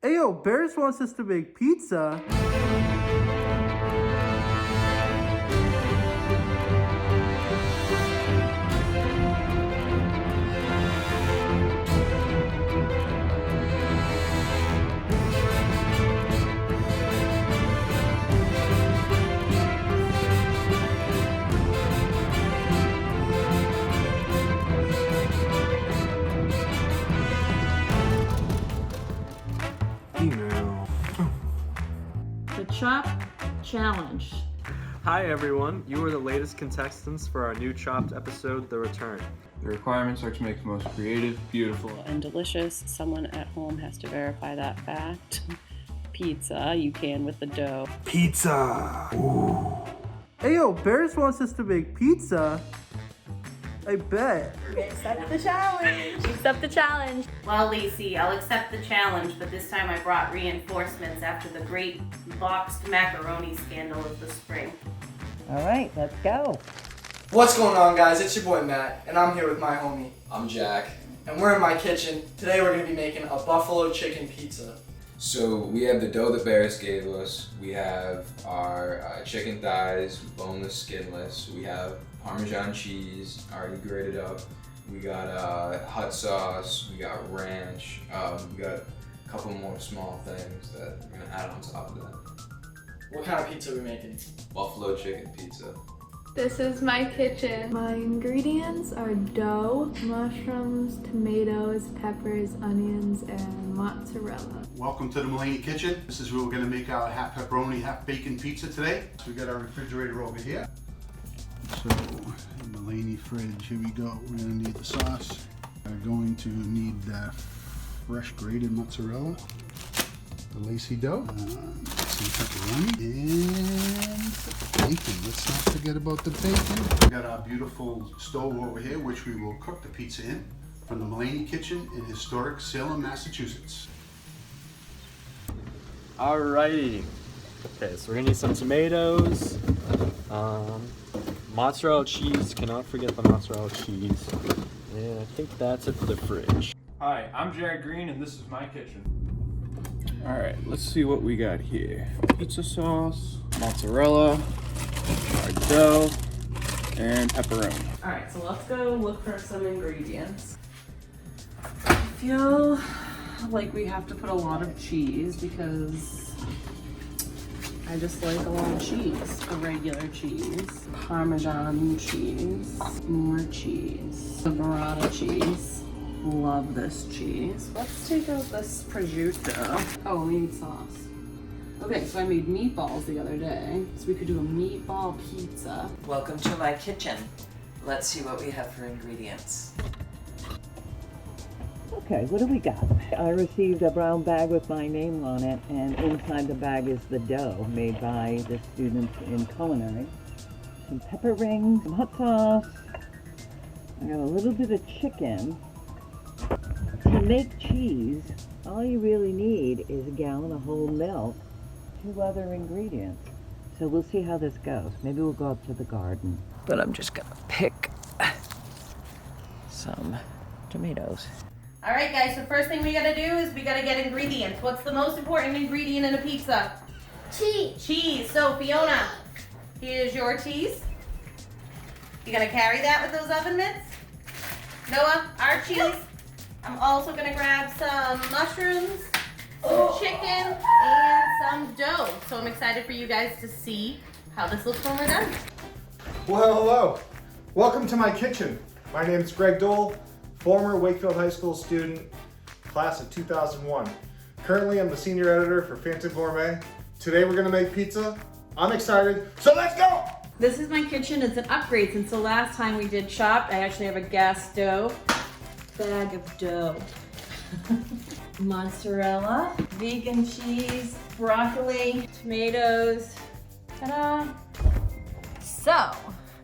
Ayo, Bears wants us to make pizza. Email. The Chopp'D Challenge. Hi everyone, you are the latest contestants for our new Chopp'd episode, The Return. The requirements are to make the most creative, beautiful, and delicious. Someone at home has to verify that fact. Pizza, you can with the dough. Pizza! Ooh. Ayo, Bears wants us to make pizza. I bet. Accept the challenge. Accept the challenge. Well, Lacey, I'll accept the challenge, but this time I brought reinforcements after the great boxed macaroni scandal of the spring. All right, let's go. What's going on, guys? It's your boy Matt, and I'm here with my homie. I'm Jack. And we're in my kitchen. Today we're going to be making a buffalo chicken pizza. So we have the dough that Barris gave us. We have our chicken thighs, boneless, skinless. We have Parmesan cheese already grated up. We got hot sauce. We got ranch. We got a couple more small things that we're gonna add on top of that. What kind of pizza are we making? Buffalo chicken pizza. This is my kitchen. My ingredients are dough, mushrooms, tomatoes, peppers, onions, and mozzarella. Welcome to the Mulaney kitchen. This is where we're gonna make our half pepperoni, half bacon pizza today. So we got our refrigerator over here. So, Mulaney fridge, here we go. We're gonna need the sauce. We're going to need that fresh grated mozzarella, the lacy dough, some pepperoni, and bacon. Let's not forget about the bacon. We got our beautiful stove over here, which we will cook the pizza in from the Mulaney kitchen in historic Salem, Massachusetts. Alrighty. Okay, so we're gonna need some tomatoes, mozzarella cheese, cannot forget the mozzarella cheese, and I think that's it for the fridge. Hi, I'm Jared Green and this is my kitchen. Alright, let's see what we got here. Pizza sauce, mozzarella, our dough, and pepperoni. Alright, so let's go look for some ingredients. I feel like we have to put a lot of cheese because I just like a lot of cheese. A regular cheese, Parmesan cheese, more cheese, the burrata cheese. Love this cheese. Let's take out this prosciutto. Oh, we need sauce. Okay, so I made meatballs the other day, so we could do a meatball pizza. Welcome to my kitchen. Let's see what we have for ingredients. Okay, what do we got? I received a brown bag with my name on it, and inside the bag is the dough made by the students in culinary. Some pepper rings, some hot sauce. I got a little bit of chicken. To make cheese, all you really need is a gallon of whole milk, 2 other ingredients. So we'll see how this goes. Maybe we'll go up to the garden. But I'm just gonna pick some tomatoes. All right, guys, so first thing we gotta do is we gotta get ingredients. What's the most important ingredient in a pizza? Cheese. Cheese. So, Fiona, here's your cheese. You gonna carry that with those oven mitts? Noah, our cheese. I'm also gonna grab some mushrooms, some chicken, and some dough. So I'm excited for you guys to see how this looks when we're done. Well, hello. Welcome to my kitchen. My name is Greg Dole, former Wakefield High School student, class of 2001. Currently, I'm the senior editor for Phantom Gourmet. Today, we're gonna make pizza. I'm excited, so let's go! This is my kitchen. It's an upgrade since the last time we did Chopp'd. I actually have a gas stove. Bag of dough. Mozzarella, vegan cheese, broccoli, tomatoes. Ta-da! So,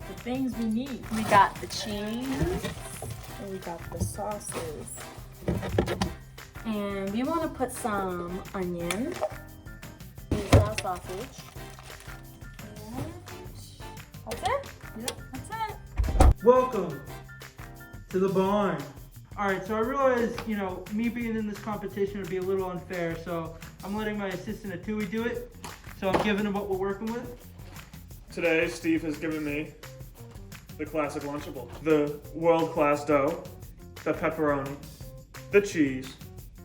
the things we need. We got the cheese, and we got the sauces. And we want to put some onion, pizza sausage. And that's it? Yep, that's it. Welcome to the barn. Alright, so I realize, you know, me being in this competition would be a little unfair, so I'm letting my assistant Atui do it. So I'm giving him what we're working with. Today, Steve has given me the classic Lunchable. The world-class dough, the pepperoni, the cheese,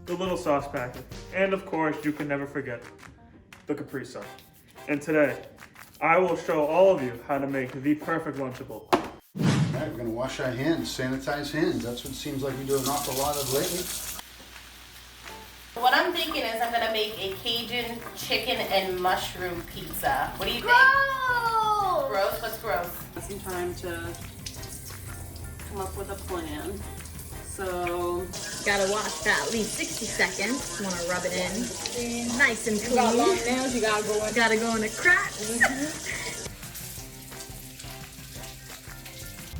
the little sauce packet, and of course, you can never forget the Capri sauce. And today, I will show all of you how to make the perfect Lunchable. All right, we're gonna wash our hands, sanitize hands. That's what it seems like we do an awful lot of lately. What I'm thinking is I'm gonna make a Cajun chicken and mushroom pizza. What do you think? Gross? What's gross? Some time to come up with a plan. So, gotta wash that at least 60 seconds. Wanna rub it in. Nice and clean. you got long nails, you gotta go in. Gotta go in a crack.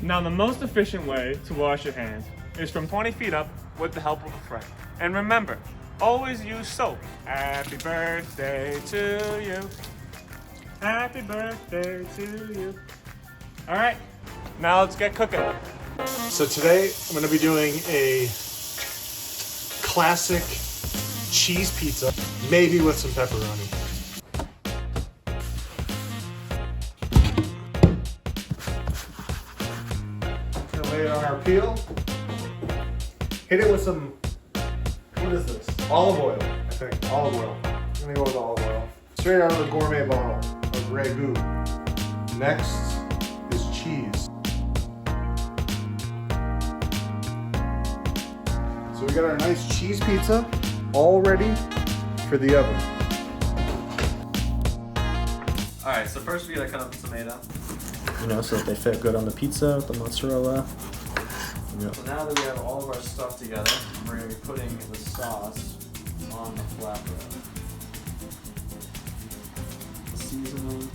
Now, the most efficient way to wash your hands is from 20 feet up with the help of a friend. And remember, always use soap. Happy birthday to you. Happy birthday to you. All right, now let's get cooking. So today I'm gonna be doing a classic cheese pizza, maybe with some pepperoni. Gonna lay it on our peel. Hit it with some, what is this? Olive oil, I think, olive oil. I'm gonna go with olive oil. Straight out of the gourmet bottle of ragu. Next is cheese. So we got our nice cheese pizza all ready for the oven. Alright, so first we gotta cut up the tomato. You know, so that they fit good on the pizza with the mozzarella. Yep. So now that we have all of our stuff together, we're gonna be putting the sauce on the flatbread. The seasoning.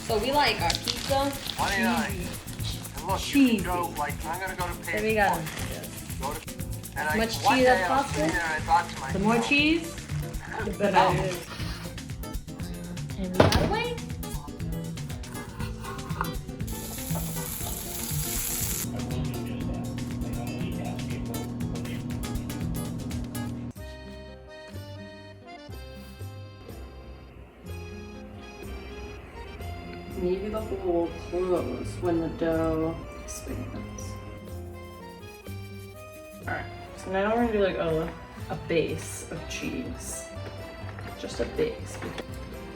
So we like our pizza. 29. And look, you can go, like, I'm gonna go to page There we go. And Much one cheese day as I was possible? sitting there and I thought to myself, The more cheese, the better it is. And that way. Maybe the hole will close when the dough expands. Alright, so now we're gonna do like a base of cheese. Just a base, because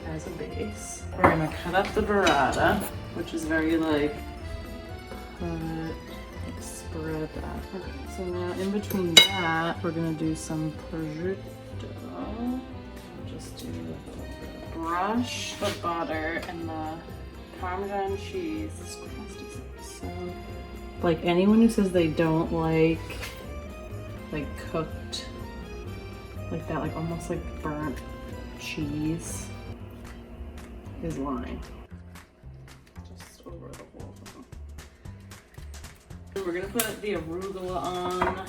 as a base. We're gonna cut up the burrata, which is very like spread that. Okay, so now in between that, we're gonna do some prosciutto. Just do a little bit of brush the butter and the Parmesan cheese. This crust is so... Like anyone who says they don't like cooked, like that, like almost like burnt cheese is lying. Just over the whole thing. We're gonna put the arugula on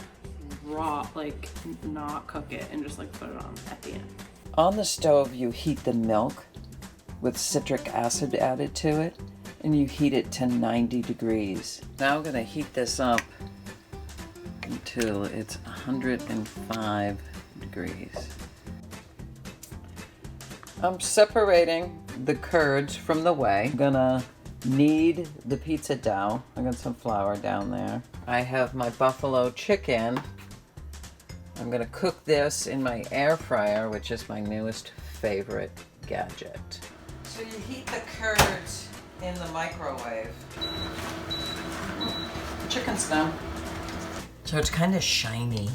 raw, like not cook it, and just like put it on at the end. On the stove, you heat the milk with citric acid added to it, and you heat it to 90 degrees. Now I'm gonna heat this up until it's 105 degrees. I'm separating the curds from the whey. I'm gonna knead the pizza dough. I got some flour down there. I have my buffalo chicken. I'm gonna cook this in my air fryer, which is my newest favorite gadget. So you heat the curds in the microwave. The chicken's done. So it's kind of shiny.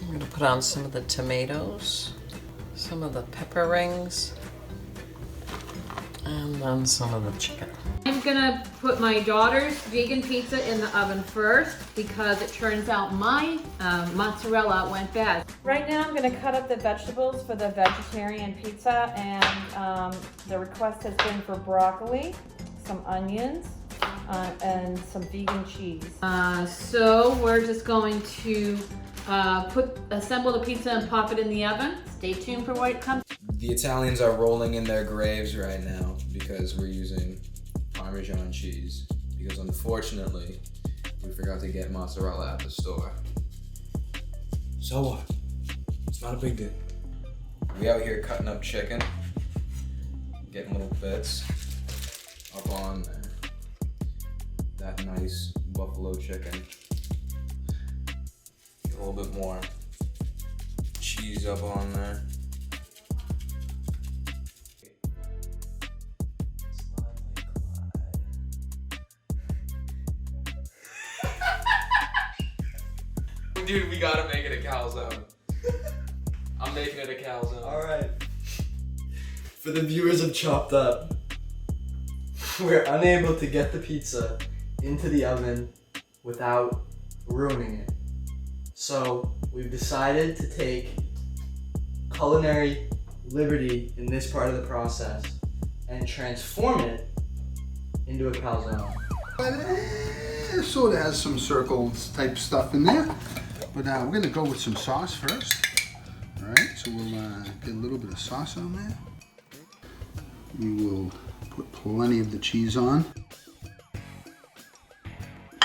I'm going to put on some of the tomatoes, some of the pepper rings, and then some of the chicken. I'm gonna put my daughter's vegan pizza in the oven first because it turns out my mozzarella went bad. Right now I'm gonna cut up the vegetables for the vegetarian pizza, and the request has been for broccoli, some onions, and some vegan cheese. So we're just going to Assemble the pizza and pop it in the oven. Stay tuned for what comes. The Italians are rolling in their graves right now because we're using Parmesan cheese. Because unfortunately, we forgot to get mozzarella at the store. So what? It's not a big deal. We out here cutting up chicken, getting little bits up on there. That nice buffalo chicken. Get a little bit more cheese up on there. Dude, we gotta make it a calzone. I'm making it a calzone. Alright. For the viewers of Chopp'd Up, we're unable to get the pizza into the oven without ruining it. So we've decided to take culinary liberty in this part of the process and transform it into a calzone. It sort of has some circles type stuff in there. But we're gonna go with some sauce first. All right, so we'll get a little bit of sauce on there. We will put plenty of the cheese on.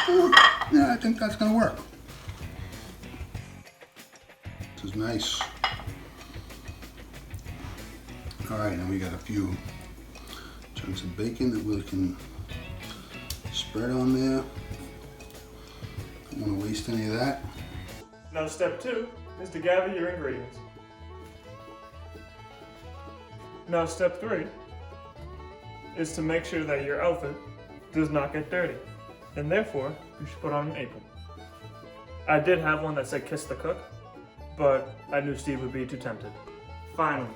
Yeah, I think that's gonna work. This is nice. All right, now we got a few chunks of bacon that we can spread on there. Don't want to waste any of that. Now step 2 is to gather your ingredients. Now step 3 is to make sure that your outfit does not get dirty, and therefore you should put on an apron. I did have one that said kiss the cook, but I knew Steve would be too tempted. Finally,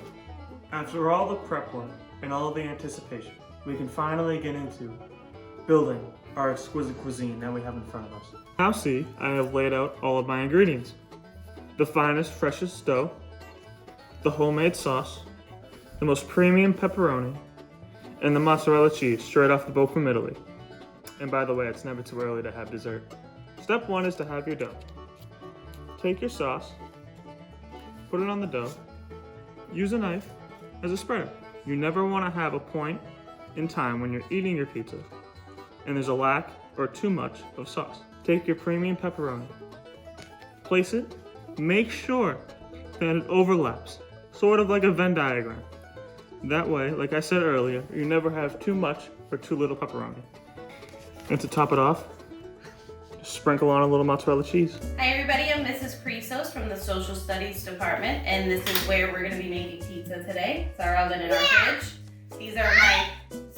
after all the prep work and all the anticipation, we can finally get into building our exquisite cuisine that we have in front of us. Now see, I have laid out all of my ingredients. The finest, freshest dough, the homemade sauce, the most premium pepperoni, and the mozzarella cheese straight off the boat from Italy. And by the way, it's never too early to have dessert. Step 1 is to have your dough. Take your sauce, put it on the dough, use a knife as a spreader. You never want to have a point in time when you're eating your pizza and there's a lack or too much of sauce. Take your premium pepperoni, place it, make sure that it overlaps, sort of like a Venn diagram. That way, like I said earlier, you never have too much or too little pepperoni. And to top it off, just sprinkle on a little mozzarella cheese. Hi everybody, I'm Mrs. Crisos from the Social Studies Department, and this is where we're going to be making pizza today. It's our oven and our fridge. These are my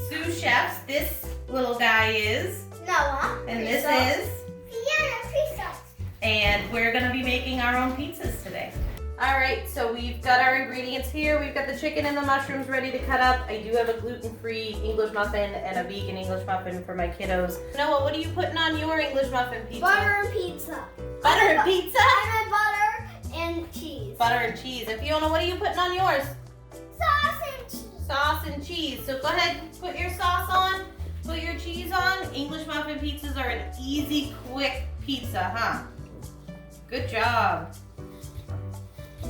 sous chefs. This little guy is Noah. And this is Fiona. And we're gonna be making our own pizzas today. All right, so we've got our ingredients here. We've got the chicken and the mushrooms ready to cut up. I do have a gluten-free English muffin and a vegan English muffin for my kiddos. Noah, what are you putting on your English muffin pizza? Butter and pizza. Butter and pizza? I butter and cheese. Butter and cheese. And Fiona, what are you putting on yours? Sauce and cheese. Sauce and cheese. So go ahead, put your sauce on, put your cheese on. English muffin pizzas are an easy, quick pizza, huh? Good job.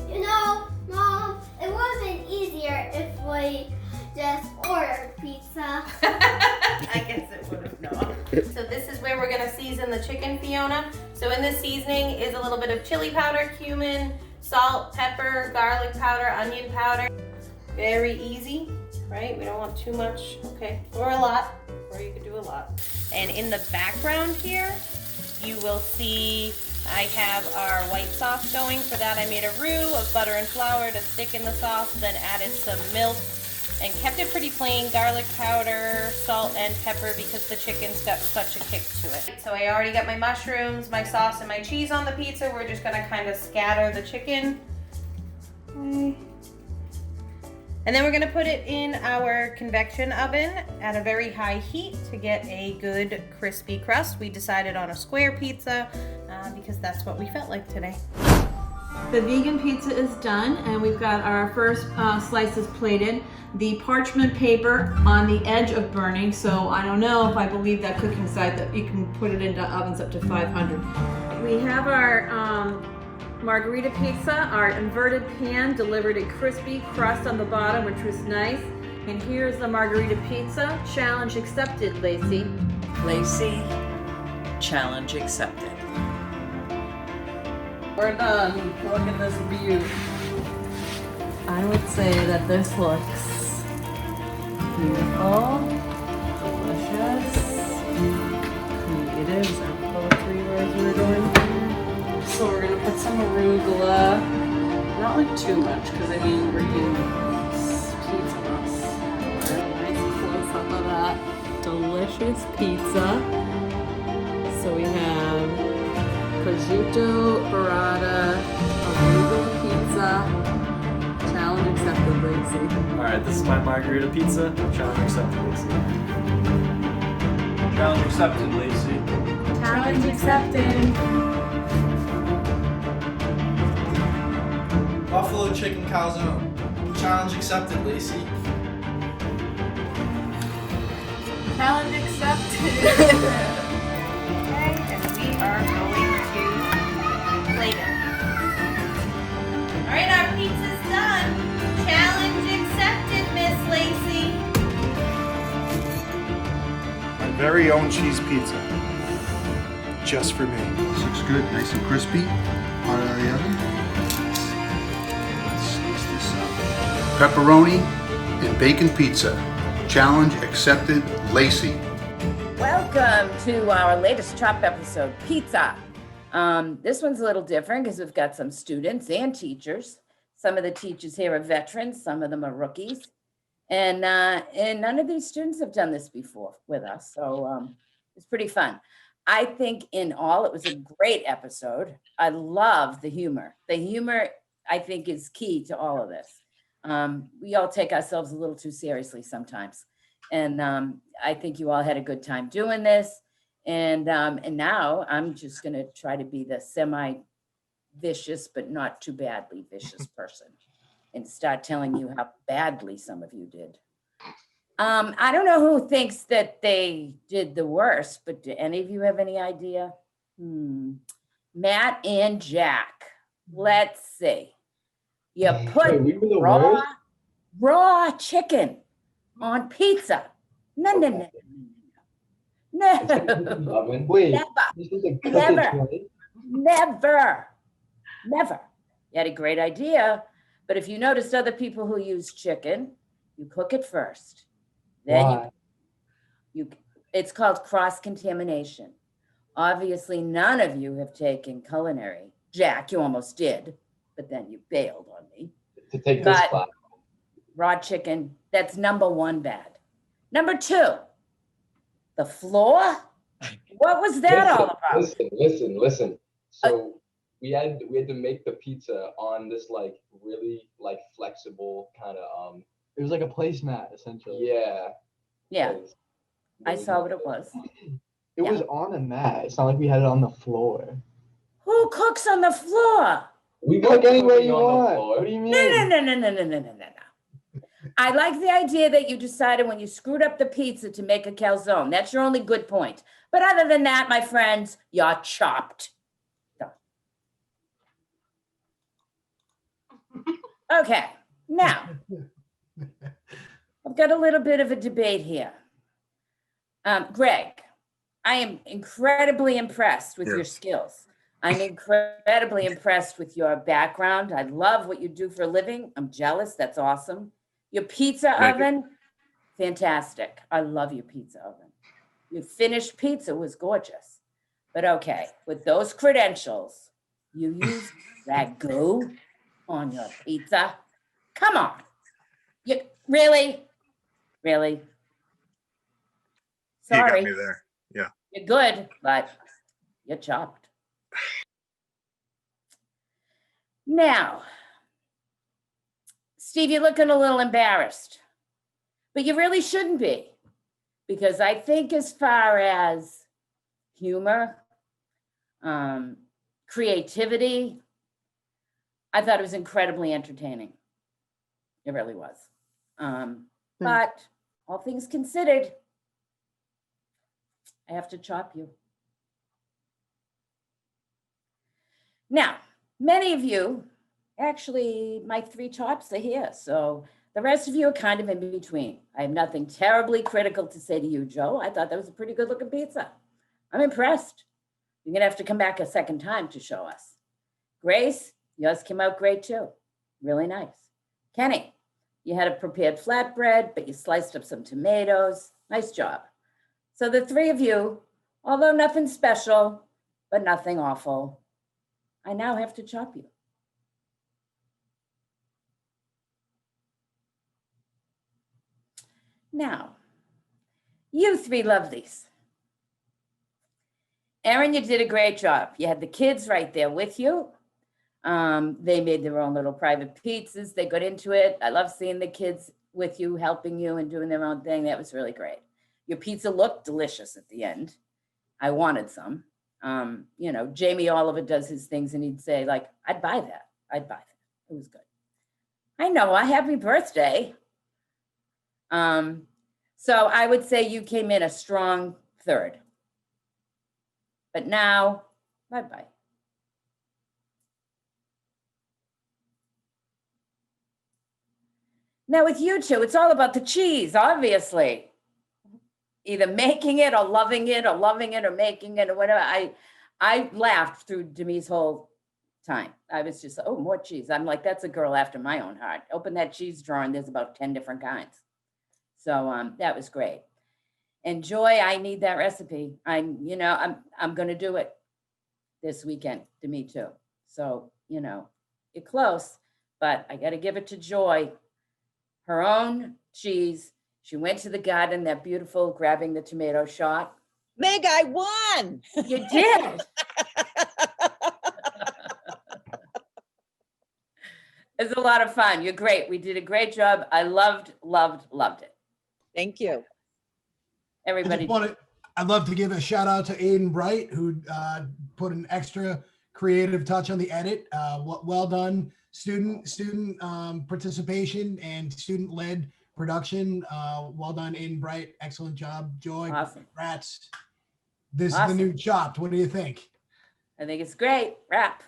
You know, Mom, it wasn't easier if we just ordered pizza. I guess it would have, no. So this is where we're gonna season the chicken, Fiona. So in this seasoning is a little bit of chili powder, cumin, salt, pepper, garlic powder, onion powder. Very easy, right? We don't want too much, okay? Or a lot, or you could do a lot. And in the background here, you will see I have our white sauce going. For that I made a roux of butter and flour to stick in the sauce, then added some milk and kept it pretty plain, garlic powder, salt, and pepper because the chicken's got such a kick to it. So I already got my mushrooms, my sauce, and my cheese on the pizza. We're just gonna kind of scatter the chicken. Okay. And then we're gonna put it in our convection oven at a very high heat to get a good crispy crust. We decided on a square pizza because that's what we felt like today. The vegan pizza is done and we've got our first slices plated. The parchment paper on the edge of burning, so I don't know if I believe that cooking site that you can put it into ovens up to 500. We have our Margarita pizza, our inverted pan delivered a crispy crust on the bottom, which was nice. And here's the margarita pizza. Challenge accepted, Lacey. Lacey, challenge accepted. We're done. Look at this view. I would say that this looks beautiful, delicious, creative. Is that the 3 words we were going for? So we're gonna put some arugula. Not like too much, because I mean we're using pizza sauce. Nice close up of that delicious pizza. So we have prosciutto, burrata, arugula pizza. Challenge accepted, Lacey. Alright, this is my margarita pizza. Challenge accepted, Lacey. Challenge accepted, Lacey. Challenge accepted. Buffalo chicken calzone. Challenge accepted, Lacey. Challenge accepted. Okay, and we are going to plate it. All right, our pizza's done. Challenge accepted, Miss Lacey. My very own cheese pizza. Just for me. This looks good, nice and crispy. Hot out of the oven. Let's slice this up. Pepperoni and bacon pizza. Challenge accepted, Lacey. Welcome to our latest Chopp'D episode, Pizza. This one's a little different because we've got some students and teachers. Some of the teachers here are veterans, some of them are rookies. And none of these students have done this before with us, so it's pretty fun. I think in all, it was a great episode. I love the humor. The humor, I think, is key to all of this. We all take ourselves a little too seriously sometimes. And I think you all had a good time doing this. And now I'm just going to try to be the semi-vicious, but not too badly vicious person and start telling you how badly some of you did. I don't know who thinks that they did the worst, but do any of you have any idea? Matt and Jack. Let's see. You put raw chicken on pizza. No. Wait, Never. You had a great idea, but if you noticed other people who use chicken, you cook it first. Then it's called cross-contamination. Obviously, none of you have taken culinary. Jack, you almost did, but then you bailed on me. To take this class. Raw chicken, that's number 1 bad. Number 2, the floor. What was that all about? Listen. So we had to make the pizza on this really flexible kind of It was like a placemat essentially. Yeah. I saw what it was. It was on a mat. It's not like we had it on the floor. Who cooks on the floor? We cook anywhere you want. What do you mean? No. I like the idea that you decided when you screwed up the pizza to make a calzone. That's your only good point. But other than that, my friends, you're chopped. Done. Okay, now, I've got a little bit of a debate here. Greg, I am incredibly impressed with your skills. I'm incredibly impressed with your background. I love what you do for a living. I'm jealous. That's awesome. Your pizza oven, fantastic. I love your pizza oven. Your finished pizza was gorgeous. But okay, with those credentials, you use ragu on your pizza? Come on. You really? Sorry. You got me there. Yeah. You're good, but you're chopped. Now, Steve, you're looking a little embarrassed, but you really shouldn't be, because I think as far as humor, creativity, I thought it was incredibly entertaining. It really was. But all things considered, I have to chop you. Now, Many of you, actually, my 3 tops are here. So the rest of you are kind of in between. I have nothing terribly critical to say to you, Joe. I thought that was a pretty good looking pizza. I'm impressed. You're gonna have to come back a second time to show us. Grace, yours came out great too. Really nice. Kenny, you had a prepared flatbread, but you sliced up some tomatoes. Nice job. So the 3 of you, although nothing special, but nothing awful, I now have to chop you. Now, you 3 lovelies. Erin, you did a great job. You had the kids right there with you. They made their own little private pizzas. They got into it. I love seeing the kids with you, helping you and doing their own thing. That was really great. Your pizza looked delicious at the end. I wanted some. You know, Jamie Oliver does his things and he'd say like, I'd buy that. I'd buy that. It was good. I know, a happy birthday. So I would say you came in a strong 3rd. But now, bye-bye. Now with you 2, it's all about the cheese, obviously. Either making it or loving it or loving it or making it or whatever. I laughed through Demi's whole time. I was just, oh, more cheese. I'm like, that's a girl after my own heart. Open that cheese drawer and there's about 10 different kinds. So that was great. And Joy, I need that recipe. I'm going to do it this weekend, Demi too. So, you know, you're close, but I got to give it to Joy. Her own cheese. She went to the garden, that beautiful grabbing the tomato shot. Meg, I won. You did. It's a lot of fun. You're great. We did a great job. I loved it. Thank you. Everybody. I'd love to give a shout out to Aiden Bright, who put an extra creative touch on the edit. Well done, student participation and student-led production. Well done, Aiden Bright. Excellent job, Joy. Awesome. Rats. This Awesome. is the new Chopp'd. What do you think? I think it's great. Wrap.